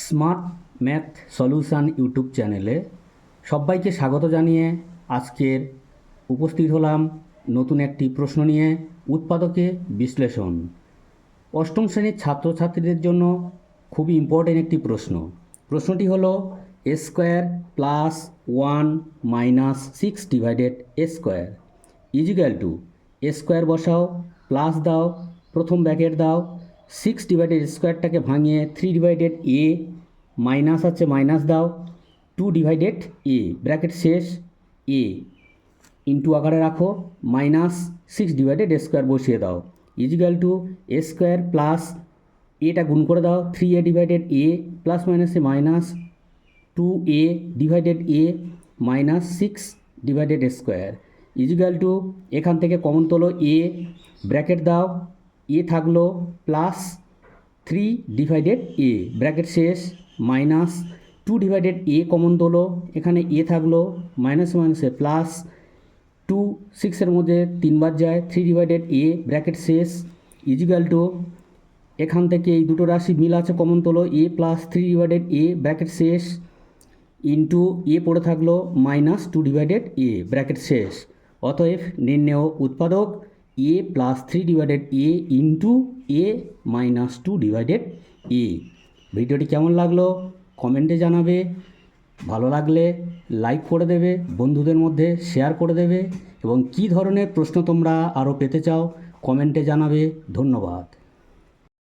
Smart math solution YouTube চ্যানেলে সবাইকে স্বাগত জানিয়ে আজকের উপস্থিত হলাম নতুন একটি প্রশ্ন নিয়ে। উৎপাদকে বিশ্লেষণ অষ্টম শ্রেণীর ছাত্রছাত্রীদের জন্য খুবই ইম্পর্টেন্ট একটি প্রশ্ন। প্রশ্নটি হলো এ square plus 1 minus 6 divided A square equal to a square বসাও, প্লাস দাও, প্রথম ব্র্যাকেট দাও, 6 ডিভাইডেড স্কোয়ারটাকে ভাঙিয়ে 3 ডিভাইডেড এ, মাইনাস আছে মাইনাস দাও, 2 ডিভাইডেড এ ব্র্যাকেট শেষ, এ ইন্টু আকারে রাখো, মাইনাস 6 ডিভাইডেড এ স্কোয়ার বসিয়ে দাও equal to a square plus এটা গুণ করে দাও 3a ডিভাইডেড এ প্লাস মাইনাসে minus 2a divided a minus 6 divided square equal to এখান থেকে কমন তোলো এ, ব্র্যাকেট দাও, এ থাকলো প্লাস 3 ডিভাইডেড এ ব্র্যাকেট শেষ, মাইনাস 2 ডিভাইডেড এ কমন তোলো, এখানে এ থাকলো মাইনাস মাইনাসে প্লাস 2 6-এর মধ্যে 3 বার যায়, 3 ডিভাইডেড এ ব্র্যাকেট শেষ ইজিক্যাল টু এখান থেকে এই দুটো রাশি মিল আছে কমন তোলো এ প্লাস 3 ডিভাইডেড এ ব্র্যাকেট শেষ ইন্টু এ পড়ে থাকলো মাইনাস 2 ডিভাইডেড এ ব্র্যাকেট শেষ। অতএব নির্ণেয় উৎপাদক এ প্লাস 3 ডিভাইডেড এ ইন্টু এ মাইনাস 2 ডিভাইডেড এ। ভিডিওটি কেমন লাগলো কমেন্টে জানাবে, ভালো লাগলে লাইক করে দেবে, বন্ধুদের মধ্যে শেয়ার করে দেবে এবং কী ধরনের প্রশ্ন তোমরা আরও পেতে চাও কমেন্টে জানাবে। ধন্যবাদ।